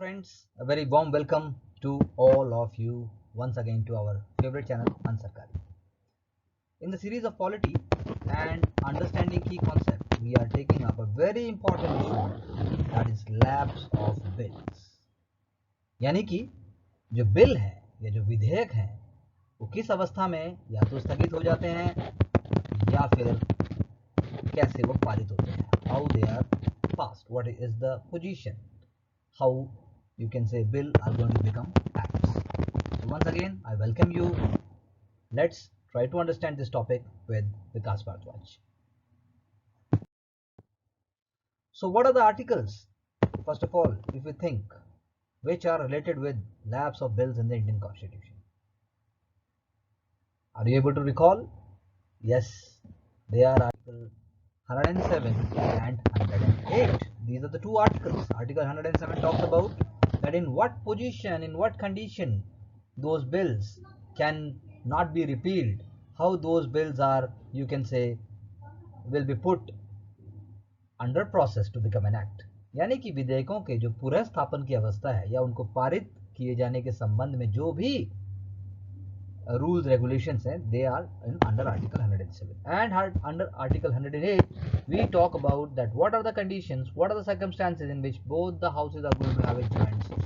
friends, a very warm welcome to all of you once again to our favorite channel Ansarkari. In the series of polity and understanding key concept, we are taking up a very important issue, that is lapse of bills. यानी कि जो bill है या जो विधेयक है वो किस अवस्था में या तो स्थगित हो जाते हैं या फिर कैसे वो पारित होते हैं, how they are passed, what is the position, how you can say bill are going to become acts. So once again I welcome you. Let's try to understand this topic with Vikas Bharadwaj. So what are the articles, first of all, if we think, which are related with lapse of bills in the Indian Constitution? Are you able to recall? Yes, they are article 107 and 108. These are the two articles. Article 107 talks about that in what position, in what condition those bills can not be repealed, how those bills are, you can say, will be put under process to become an act. यानी कि विधेयकों के जो पुनर्स्थापन की अवस्था है या उनको पारित किए जाने के संबंध में जो भी rules regulations हैं, they are under article 107 and under article 108 we talk about that what are the conditions, what are the circumstances in which both the houses are going to have a joint session.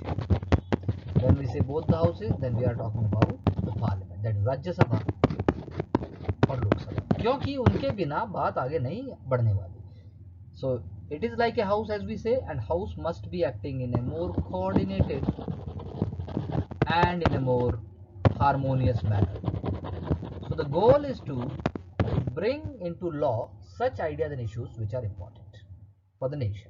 When we say both the houses, then we are talking about the parliament, that is Rajya Sabha और लोक सभा, क्योंकि उनके बिना बात आगे नहीं बढ़ने वाली. So it is like a house, as we say, and house must be acting in a more coordinated and in a more harmonious manner. So the goal is to bring into law such ideas and issues which are important for the nation.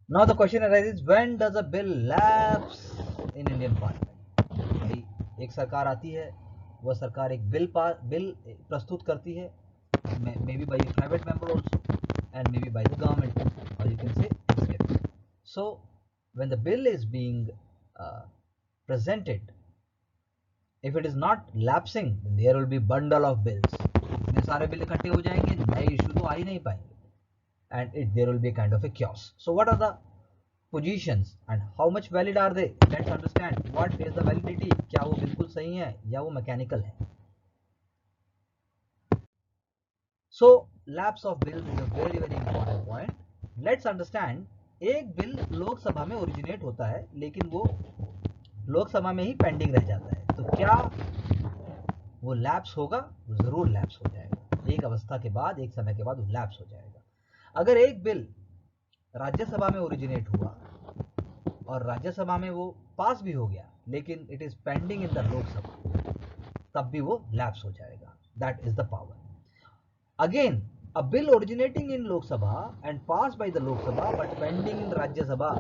Now the question arises, when does a bill lapse in Indian Parliament? भाई एक सरकार आती है, वह सरकार एक bill प्रस्तुत करती है, maybe by a private member also and maybe by the government, or you can say executive. So when the bill is being presented, if it is not lapsing, then there will be bundle of bills. इतने सारे bill इकट्ठे हो जाएंगे, नए issue तो आ ही नहीं पाएंगे, and there will be a kind of a chaos. So what are the positions and how much valid are they? Let's understand what is the validity. क्या वो बिल्कुल सही है या वो मैकेनिकल है? So lapse of bills is a very important point. Let's understand, एक bill Lok Sabha में ओरिजिनेट होता है लेकिन वो लोकसभा में ही पेंडिंग रह जाता है, तो क्या वो लैप्स होगा? वो जरूर लैप्स हो जाएगा. एक अवस्था के बाद, एक समय के बाद वो लैप्स हो जाएगा. अगर एक बिल राज्यसभा में ओरिजिनेट हुआ और राज्यसभा में वो पास भी हो गया लेकिन it is pending in the Lok Sabha, तब भी वो लैप्स हो जाएगा. That is the power. Again, a bill originating in Lok Sabha and passed by the Lok Sabha but pending in Rajya Sabha,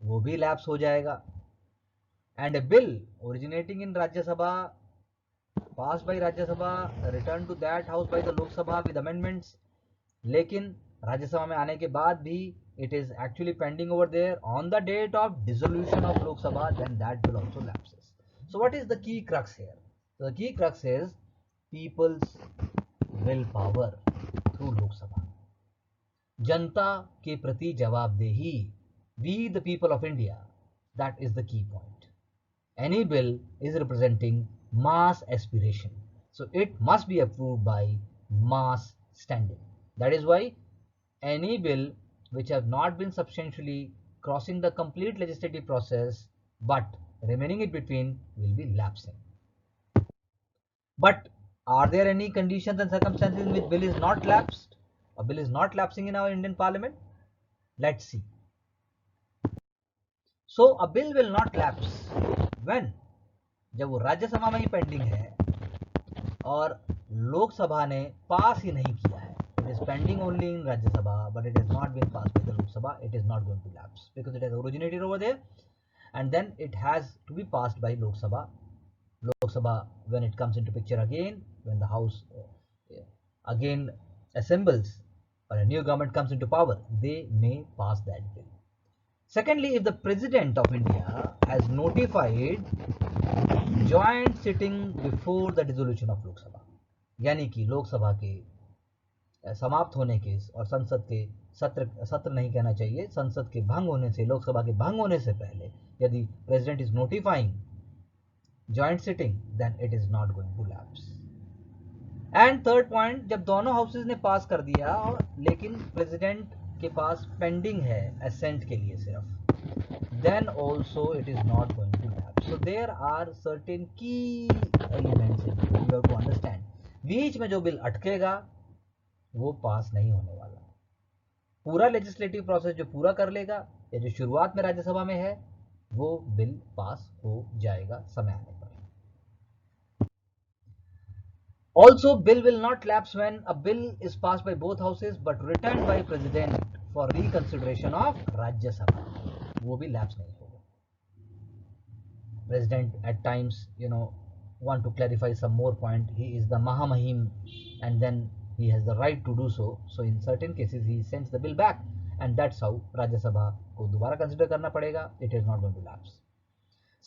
वो भी लैप्स हो जाएगा. And a bill originating in Rajya Sabha, passed by Rajya Sabha, returned to that house by the Lok Sabha with amendments, लेकिन राज्य सभा में आने के बाद भी it is actually pending over there on the date of dissolution of Lok Sabha, then that will also lapses. So what is the key crux here? So the key crux is people's will power through Lok Sabha. जनता के प्रति जवाबदेही, we the people of India, that is the key point. Any bill is representing mass aspiration, so it must be approved by mass standing. That is why any bill which have not been substantially crossing the complete legislative process but remaining in between will be lapsing. But are there any conditions and circumstances in which bill is not lapsed? A bill is not lapsing in our Indian Parliament? Let's see. So a bill will not lapse when, जब वो राज्यसभा में ही pending है और लोकसभा ने पास ही नहीं किया है. It is pending only in Rajya Sabha but it has not been passed by the Lok Sabha. It is not going to lapse because it has originated over there and then it has to be passed by Lok Sabha. Lok Sabha, when it comes into picture again, when the house again assembles or a new government comes into power, they may pass that bill. Secondly, if the President of India has notified joint sitting before the dissolution of Lok Sabha, यानी कि लोकसभा के समाप्त होने के और संसद के सत्र नहीं कहना चाहिए, संसद के भंग होने से, लोकसभा के भंग होने से पहले यदि president is notifying joint sitting, then it is not going to lapse. And third point, जब दोनों हाउसेज ने पास कर दिया और लेकिन प्रेसिडेंट के पास पेंडिंग है असेंट के लिए सिर्फ, then also it is not going to lapse. So there are certain key elements in it. You have to understand. बीच में जो बिल अटकेगा वो पास नहीं होने वाला। पूरा लेजिस्लेटिव प्रोसेस जो पूरा कर लेगा या जो शुरुआत में राज्यसभा में है वो बिल पास हो जाएगा समय आने पर। Also, bill will not lapse when a bill is passed by both houses but returned by president for reconsideration of Rajya Sabha. वो भी lapse नहीं होगा। President at times, want to clarify some more point. He is the Mahamahim, and then he has the right to do so. So in certain cases he sends the bill back, and that's how Rajya Sabha को दोबारा consider करना पड़ेगा. It is not going to lapse.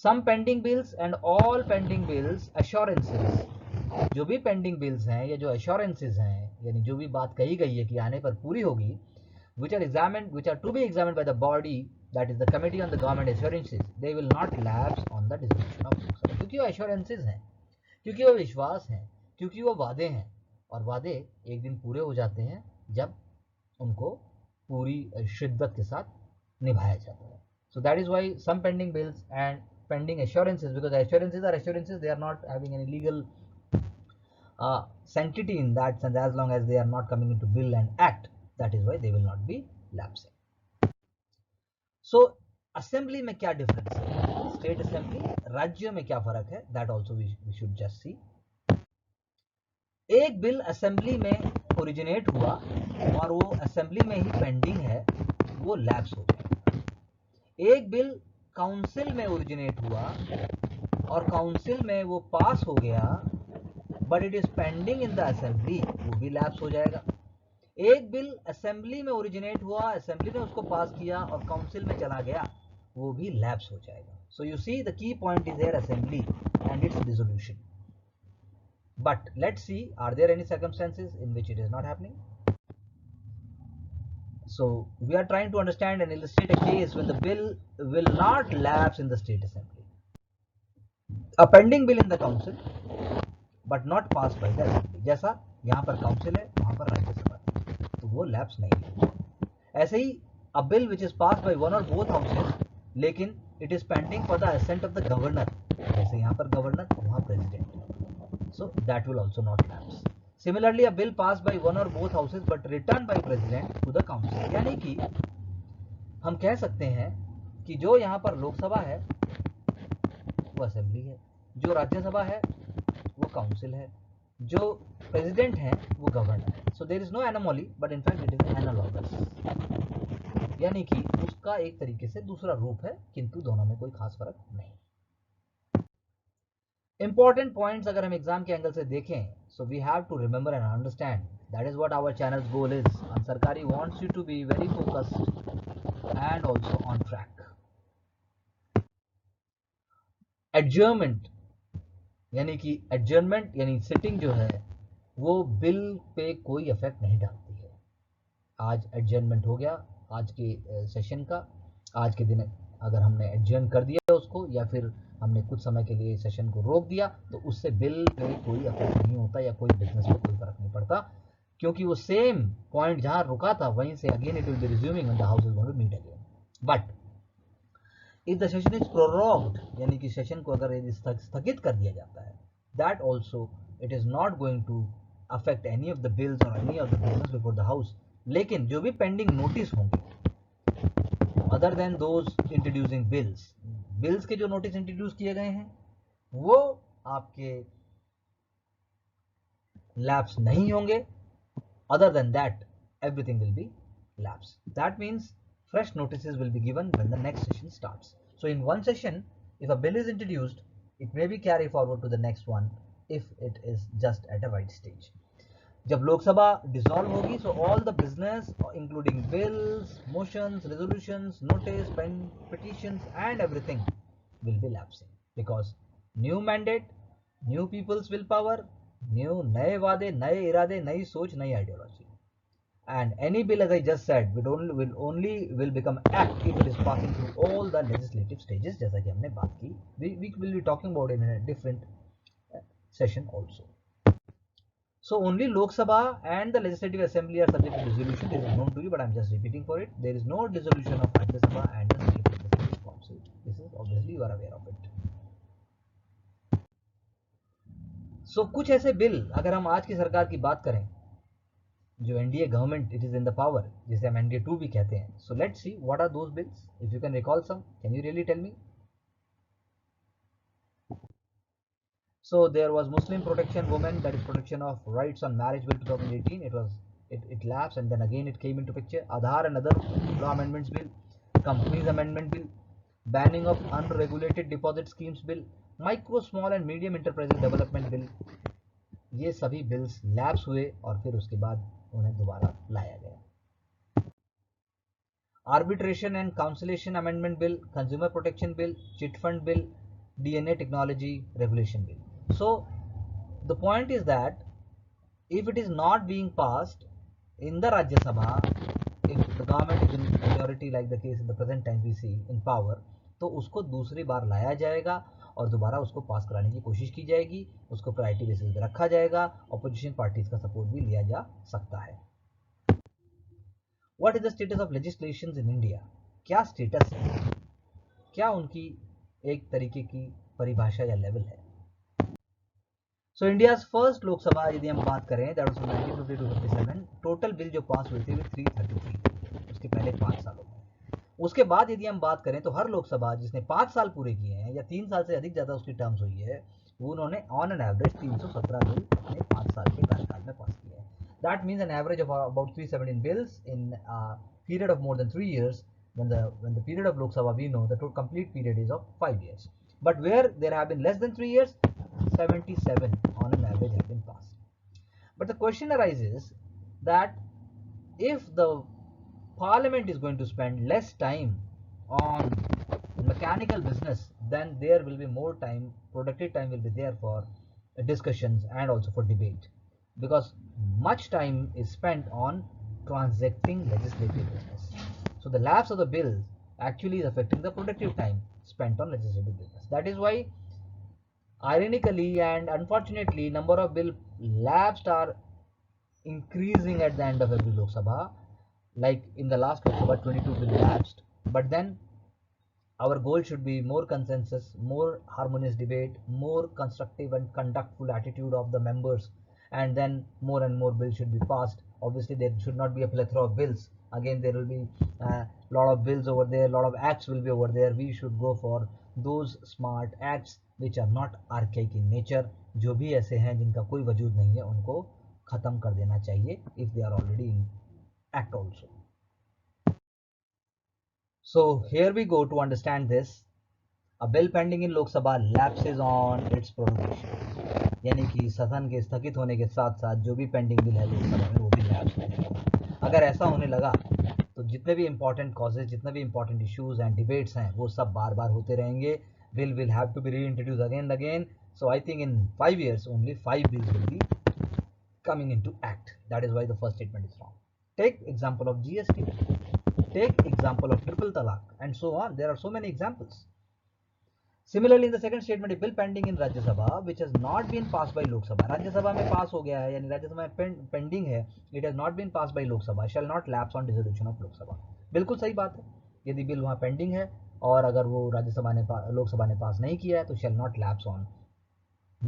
Some pending bills and all pending bills assurances, जो भी pending bills हैं या जो assurances हैं, यानी जो भी बात कही गई है कि आने पर पूरी होगी, which are to be examined by the body that is the committee on the government assurances, they will not lapse on the dissolution of Lok Sabha, क्योंकि वो एश्योरेंसेज हैं, क्योंकि वो विश्वास हैं, क्योंकि वो वादे हैं, और वादे एक दिन पूरे हो जाते हैं जब उनको पूरी शिद्दत के साथ निभाया जाता है। So that is why some pending bills and pending assurances, because assurances are assurances, they are not having any legal sanctity in that sense as long as they are not coming into bill and act. That is why they will not be lapsing. So assembly में क्या difference है, state assembly राज्यों में क्या फर्क है, that also we should just see. एक bill assembly में ओरिजिनेट हुआ और वो असेंबली में ही पेंडिंग है, वो लैप्स हो जाएगा। एक बिल काउंसिल में ओरिजिनेट हुआ और काउंसिल में वो पास हो गया but it is pending in the assembly, वो भी लैप्स हो जाएगा। एक बिल असेंबली में ओरिजिनेट हुआ, असेंबली ने उसको पास किया और काउंसिल में चला गया, वो भी लैप्स हो जाएगा। So you see the key point is there assembly and its dissolution. But let's see, are there any circumstances in which it is not happening? So we are trying to understand and illustrate a case when the bill will not lapse in the state assembly. A pending bill in the council but not passed by the assembly. जैसा यहाँ पर council है वहाँ पर राज्यसभा है, तो वो lapse नहीं है। ऐसे ही a bill which is passed by one or both houses लेकिन it is pending for the assent of the governor, जैसे यहाँ पर गवर्नर वहाँ president, so that will also not lapse. Similarly, a bill passed by one or both houses but returned by president to the council, यानी कि हम कह सकते हैं कि जो यहाँ पर लोकसभा है वो असेंबली है, जो राज्यसभा है वो काउंसिल है, जो प्रेसिडेंट है वो गवर्नर है। So there is no anomaly, but in fact it is analogous, यानी कि उसका एक तरीके से दूसरा रूप है, किंतु दोनों में कोई खास फर्क नहीं। इंपॉर्टेंट पॉइंट्स अगर हम एग्जाम के एंगल से देखें, so we have to remember and understand, that is what our channel's goal is. सरकारी wants you to be very focused and also on track. Adjournment यानी सिटिंग जो है वो बिल पे कोई इफेक्ट नहीं डालती है। आज एडजर्नमेंट हो गया आज के सेशन का, आज के दिन अगर हमने एडजर्न कर दिया उसको या फिर हमने कुछ समय के लिए सेशन को रोक दिया, तो उससे बिल पे कोई इफेक्ट नहीं होता या कोई बिजनेस पे कोई फर्क नहीं पड़ता, क्योंकि वो सेम पॉइंट जहां रुका था वहीं से again it will be resuming when the house is going to meet again. But if the session is prorogued, यानी कि सेशन को अगर यदि स्थगित कर दिया जाता है, that also it is not going to affect any of the bills और any of the business before the house. लेकिन जो भी पेंडिंग नोटिस होंगे other than those introducing bills के जो नोटिस इंट्रोड्यूस किए गए हैं वो आपके लैप्स नहीं होंगे। Other then that everything will B lapse. That means fresh notices will be given when the next session starts. So in one session, if a bill is introduced, it may be carried forward to the next one if it is just at a right stage. जब Lok Sabha dissolve होगी, so all the business including bills, motions, resolutions, notice, petitions and everything will be lapsing, because new mandate, new peoples will power, नए वादे, नए इरादे, नई सोच, नई ideology, And any bill, as I just said, will become act if it is passing through all the legislative stages, जैसा कि हमने बात की. We will be talking about it in a different session also. So only Lok Sabha and the Legislative Assembly are subject to dissolution. This is known to you, but I am just repeating for it. There is no dissolution of Rajya Sabha and the State Legislative Council. This is obviously you are aware of it. So कुछ ऐसे bill अगर हम आज की सरकार की बात करें जो NDA government it is in the power, जिसे हम एनडीए 2 भी कहते हैं. So let's see what are those bills. If you can recall some, can you really tell me? So there was Muslim Protection Women, that is Protection of Rights on Marriage Bill 2018. It lapsed and then again it came into picture. Aadhaar and other law amendments bill, Companies Amendment Bill, Banning of Unregulated Deposit Schemes Bill, Micro, Small and Medium Enterprises Development Bill. ये सभी bills lapse हुए और फिर उसके बाद उन्हें दोबारा लाया गया. Arbitration and conciliation amendment bill, consumer protection bill, chit fund bill, DNA technology regulation bill. So the point is that if it is not being passed in the Rajya Sabha, if the government is in majority like the case in the present time we see in power, तो उसको दूसरी बार लाया जाएगा और दोबारा उसको पास कराने की कोशिश की जाएगी. उसको प्रायोरिटी बेसिस पे रखा जाएगा. ऑपोजिशन पार्टीज का सपोर्ट भी लिया जा सकता है. What is the status of legislations in India? क्या स्टेटस है, क्या उनकी एक तरीके की परिभाषा या लेवल है? सो इंडियाज फर्स्ट लोकसभा यदि हम बात करें, दैट वाज 1950-57, टोटल बिल जो पास हुए थे वो 333 उसके पहले 5 सालों में. उसके बाद यदि हम बात करें तो हर लोकसभा जिसने 5 साल पूरे किए हैं या 3 साल से अधिक ज़्यादा उसकी टर्म्स हुई है, वो उन्होंने ऑन एन एवरेज 317 बिल अपने 5 साल के कार्यकाल में पास किया है. That means an average of about 317 bills in a period of more than 3 years. When the period of Lok Sabha, we know the complete period is of 5 years. But where there have been less than 3 years, 77 on an average have been passed. But the question arises that if the Parliament is going to spend less time on mechanical business, then there will be more time, productive time will be there for discussions and also for debate, because much time is spent on transacting legislative business. So the lapse of the bill actually is affecting the productive time spent on legislative business. That is why, ironically and unfortunately, number of bill lapsed are increasing at the end of every Lok Sabha. Like in the last Lok Sabha, 22 bill lapsed. But then our goal should be more consensus, more harmonious debate, more constructive and conductful attitude of the members, and then more and more bills should be passed. Obviously, there should not be a plethora of bills. Again, there will be a lot of bills over there, a lot of acts will be over there. We should go for those smart acts which are not archaic in nature. जो भी ऐसे हैं जिनका कोई वजूद नहीं है, उनको खत्म कर देना चाहिए if they are already in act also. So here we go to understand this. A bill pending in Lok Sabha lapses on its prorogation. यानी कि सदन के स्थगित होने के साथ साथ जो भी पेंडिंग बिल है लोक सभा में वो भी लैप्स होने लगा. अगर ऐसा होने लगा तो जितने भी इंपॉर्टेंट कॉजेज, जितने भी इंपॉर्टेंट इश्यूज एंड डिबेट्स हैं वो सब बार बार होते रहेंगे. Bill will have to be reintroduce again and again. So I think in 5 years only 5 bills will be coming into act. That is why the first statement is wrong. Take example of GST. Take example of triple talaq and so on. There are so many examples. Similarly, in the second statement, a bill pending in Rajya Sabha which has not been passed by Lok Sabha, Rajya Sabha में पास हो गया है यानी राज्य सभा में pending है, it has not been passed by Lok Sabha, shall not lapse on dissolution of Lok Sabha. बिल्कुल सही बात है. यदि बिल वहाँ पेंडिंग है और अगर वो राज्य सभा ने लोक सभा ने पास नहीं किया है तो shall not lapse on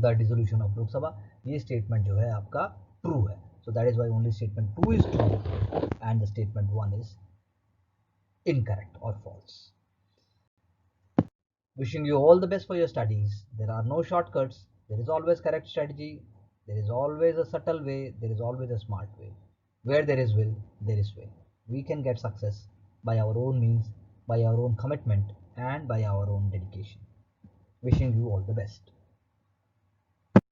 the dissolution of Lok Sabha. ये स्टेटमेंट जो है आपका ट्रू है. So that is why only statement 2 is true and the statement 1 is incorrect or false. Wishing you all the best for your studies. There are no shortcuts. There is always correct strategy. There is always a subtle way. There is always a smart way. Where there is will, there is way. We can get success by our own means, by our own commitment, and by our own dedication. Wishing you all the best.